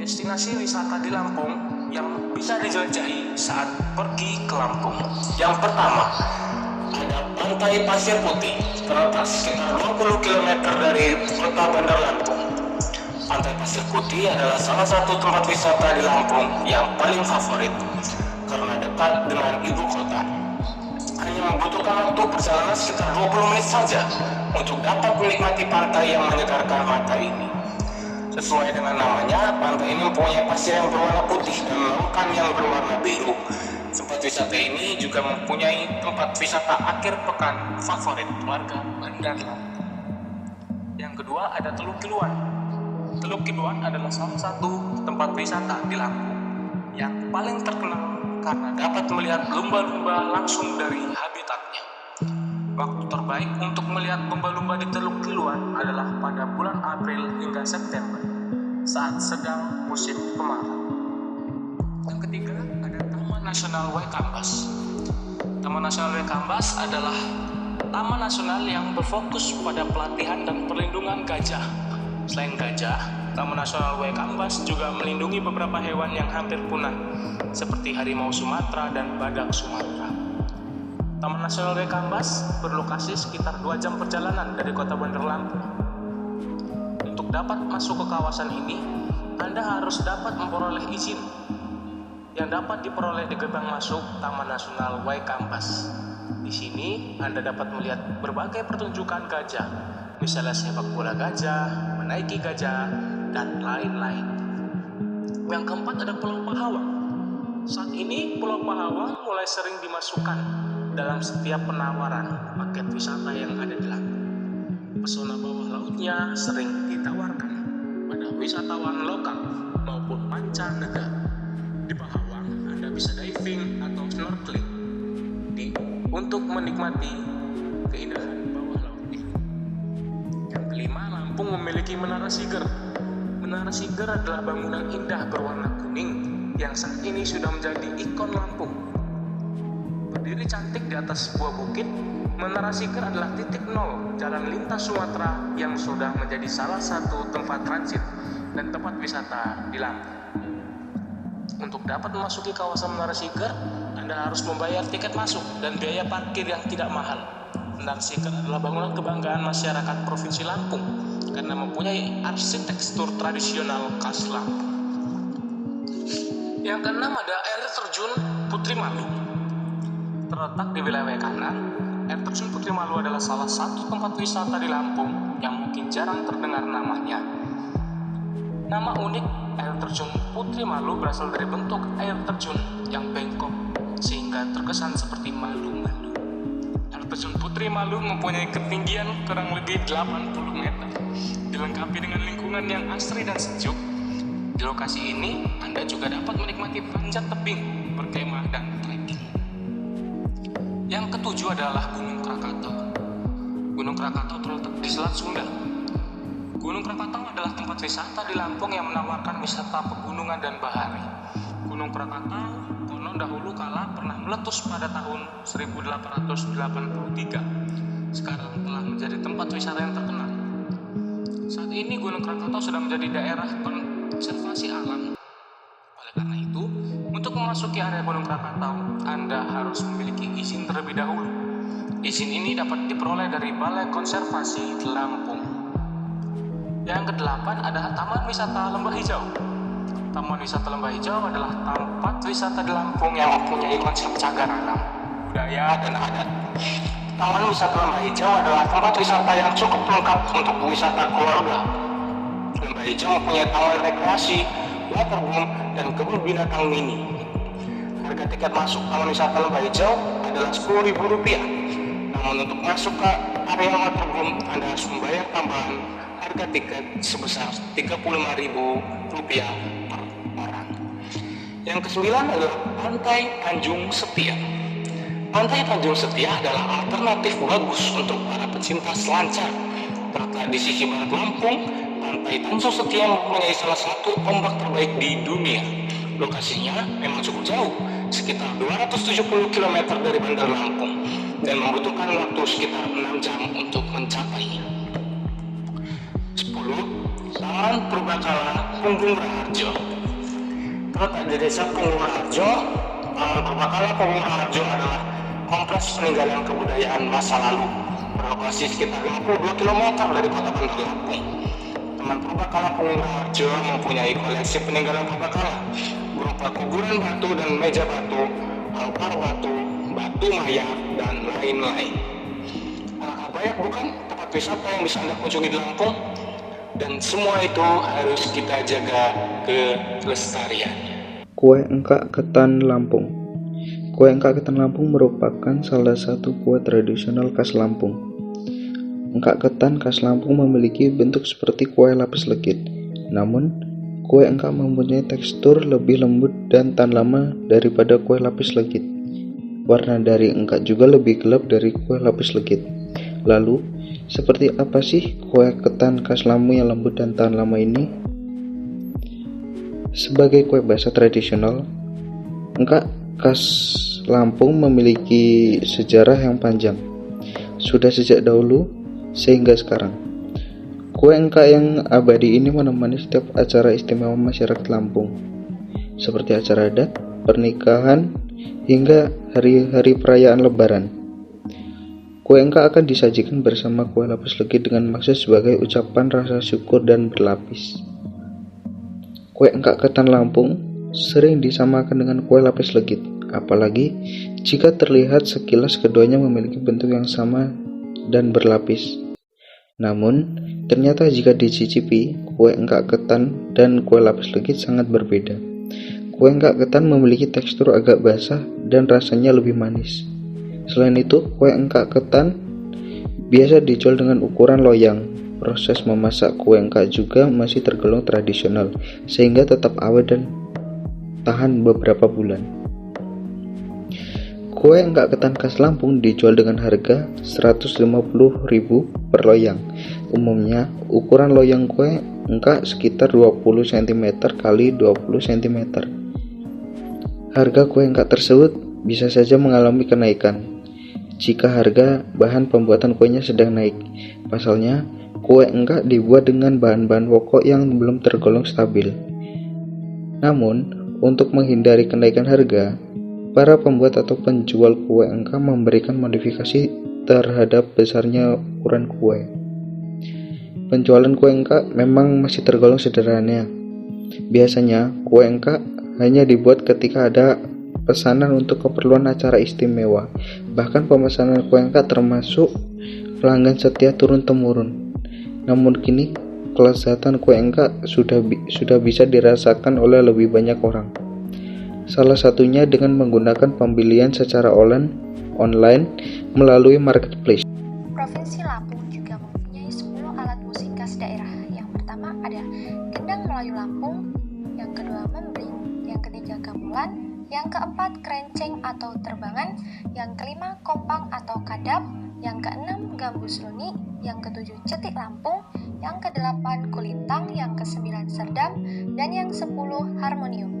destinasi wisata di Lampung yang bisa dijelajahi saat pergi ke Lampung. Yang pertama, ada Pantai Pasir Putih, terletak sekitar 20 km dari kota Bandar Lampung. Pantai Pasir Putih adalah salah satu tempat wisata di Lampung yang paling favorit karena dekat dengan ibu kota. Hanya membutuhkan waktu perjalanan sekitar 20 menit saja untuk dapat menikmati pantai yang menyegarkan mata ini. Sesuai dengan namanya, pantai ini mempunyai pasir yang berwarna putih dan lautan yang berwarna biru. Tempat wisata ini juga mempunyai tempat wisata akhir pekan favorit warga Bandar Lampung. Yang kedua ada Teluk Kiluan. Teluk Kiluan adalah salah satu tempat wisata di Lampung yang paling terkenal karena dapat melihat lumba-lumba langsung dari habitatnya. Waktu terbaik untuk melihat lumba-lumba di Teluk Kiluan adalah pada bulan April hingga September saat sedang musim kemarau. Yang ketiga ada Taman Nasional Waikambas. Taman Nasional Waikambas adalah taman nasional yang berfokus pada pelatihan dan perlindungan gajah. Selain gajah, Taman Nasional Waikambas juga melindungi beberapa hewan yang hampir punah, seperti harimau Sumatera dan badak Sumatera. Taman Nasional Waikambas berlokasi sekitar 2 jam perjalanan dari kota Bandar Lampung. Untuk dapat masuk ke kawasan ini, Anda harus dapat memperoleh izin yang dapat diperoleh di gerbang masuk Taman Nasional Waikambas. Di sini, Anda dapat melihat berbagai pertunjukan gajah, misalnya sepak bola gajah, menaiki gajah, dan lain-lain. Yang keempat ada Pulau Pahawang. Saat ini Pulau Pahawang mulai sering dimasukkan dalam setiap penawaran paket wisata yang ada di Lampung. Pesona bawah lautnya sering ditawarkan pada wisatawan lokal maupun mancanegara. Di Pahawang, Anda bisa diving atau snorkeling untuk menikmati keindahan bawah laut ini. Yang kelima, Lampung memiliki Menara Siger. Menara Siger adalah bangunan indah berwarna kuning yang saat ini sudah menjadi ikon Lampung. Berdiri cantik di atas sebuah bukit, Menara Siger adalah titik nol jalan lintas Sumatera yang sudah menjadi salah satu tempat transit dan tempat wisata di Lampung. Untuk dapat memasuki kawasan Menara Siger, Anda harus membayar tiket masuk dan biaya parkir yang tidak mahal. Menara Siger adalah bangunan kebanggaan masyarakat Provinsi Lampung karena mempunyai arsitektur tradisional khas Lampung. Yang keenam ada air terjun Putri Malu. Terletak di wilayah kanan, air terjun Putri Malu adalah salah satu tempat wisata di Lampung yang mungkin jarang terdengar namanya. Nama unik air terjun Putri Malu berasal dari bentuk air terjun yang bengkok sehingga terkesan seperti malu-malu. Air terjun Putri Malu mempunyai ketinggian kurang lebih 80 meter, dilengkapi dengan lingkungan yang asri dan sejuk. Di lokasi ini, Anda juga dapat menikmati panjat tebing, berkemah, dan trekking. Yang ketujuh adalah Gunung Krakatau. Gunung Krakatau terletak di Selat Sunda. Gunung Krakatau adalah tempat wisata di Lampung yang menawarkan wisata pegunungan dan bahari. Gunung Krakatau konon dahulu kala pernah meletus pada tahun 1883. Sekarang telah menjadi tempat wisata yang terkenal. Saat ini Gunung Krakatau sudah menjadi daerah konservasi alam. Oleh karena itu, untuk memasuki area Gunung Krakatau, Anda harus memiliki izin terlebih dahulu. Izin ini dapat diperoleh dari Balai Konservasi Lampung. Yang kedelapan adalah Taman Wisata Lembah Hijau. Taman Wisata Lembah Hijau adalah tempat wisata di Lampung yang mempunyai konsep cagar alam, budaya, dan adat. Taman Wisata Lembah Hijau adalah tempat wisata yang cukup lengkap untuk wisata keluarga. Lembah Hijau mempunyai taman rekreasi, waterboom, dan kebun binatang mini. Harga tiket masuk Taman Wisata Lembah Hijau adalah Rp10.000. Namun untuk masuk ke area waterboom, Anda harus membayar tambahan harga tiket sebesar Rp35.000 per orang. Yang kesembilan adalah Pantai Tanjung Setia. Pantai Tanjung Setia adalah alternatif bagus untuk para pecinta selancar. Terletak di sisi barat Lampung, Pantai Tanjung Setia mempunyai salah satu ombak terbaik di dunia. Lokasinya memang cukup jauh, sekitar 270 km dari Bandar Lampung, dan membutuhkan waktu sekitar 6 jam untuk mencapainya. 10. Taman Purbakala Punggung Raharjo. Terletak di desa Pungurharjo, Taman Purbakala Pungurharjo adalah kompleks peninggalan kebudayaan masa lalu berlokasi sekitar 52 km dari kota Bandar Lampung. Taman Purbakala Pungurharjo mempunyai koleksi peninggalan purbakala berupa kuburan batu dan meja batu, altar batu, batu maya, dan lain-lain. Alangkah banyak bukan tempat wisata yang bisa Anda kunjungi di Lampung? Dan semua itu harus kita jaga kelestariannya. Kue Engkak Ketan Lampung. Kue Engkak Ketan Lampung merupakan salah satu kue tradisional khas Lampung. Engkak ketan khas Lampung memiliki bentuk seperti kue lapis legit. Namun, kue engkak mempunyai tekstur lebih lembut dan tahan lama daripada kue lapis legit. Warna dari engkak juga lebih gelap dari kue lapis legit. Lalu, seperti apa sih kue ketan khas Lampung yang lembut dan tahan lama ini? Sebagai kue basah tradisional, engkak khas Lampung memiliki sejarah yang panjang. Sudah sejak dahulu sehingga sekarang. Kue engkak yang abadi ini menemani setiap acara istimewa masyarakat Lampung, seperti acara adat, pernikahan, hingga hari-hari perayaan Lebaran. Kue engkak akan disajikan bersama kue lapis legit dengan maksud sebagai ucapan rasa syukur dan berlapis. Kue engkak ketan Lampung sering disamakan dengan kue lapis legit, apalagi jika terlihat sekilas keduanya memiliki bentuk yang sama dan berlapis. Namun, ternyata jika dicicipi, kue engkak ketan dan kue lapis legit sangat berbeda. Kue engkak ketan memiliki tekstur agak basah dan rasanya lebih manis. Selain itu, kue engkak ketan biasa dijual dengan ukuran loyang. Proses memasak kue engkak juga masih tergolong tradisional, sehingga tetap awet dan tahan beberapa bulan. Kue engkak ketan khas Lampung dijual dengan harga Rp150.000 per loyang. Umumnya, ukuran loyang kue engkak sekitar 20 cm x 20 cm. Harga kue engkak tersebut bisa saja mengalami kenaikan jika harga bahan pembuatan kuenya sedang naik. Pasalnya, kue engkak dibuat dengan bahan-bahan pokok yang belum tergolong stabil. Namun, untuk menghindari kenaikan harga, para pembuat atau penjual kue engkak memberikan modifikasi terhadap besarnya ukuran kue. Penjualan kue engkak memang masih tergolong sederhana. Biasanya, kue engkak hanya dibuat ketika ada pesanan untuk keperluan acara istimewa. Bahkan pemesanan kue engkak termasuk pelanggan setia turun-temurun. Namun kini, kelezatan kue engkak sudah bisa dirasakan oleh lebih banyak orang. Salah satunya dengan menggunakan pembelian secara online melalui marketplace. Provinsi Lampung juga mempunyai 10 alat musik khas daerah. Yang pertama ada Gendang Melayu Lampung, yang kedua Membring, yang ketiga Gamelan, yang keempat Krenceng atau Terbangan, yang kelima Kompang atau Kadap, yang keenam Gambus Luni, yang ketujuh Cetik Lampung, yang kedelapan Kulintang, yang kesembilan Serdam, dan yang 10 Harmonium.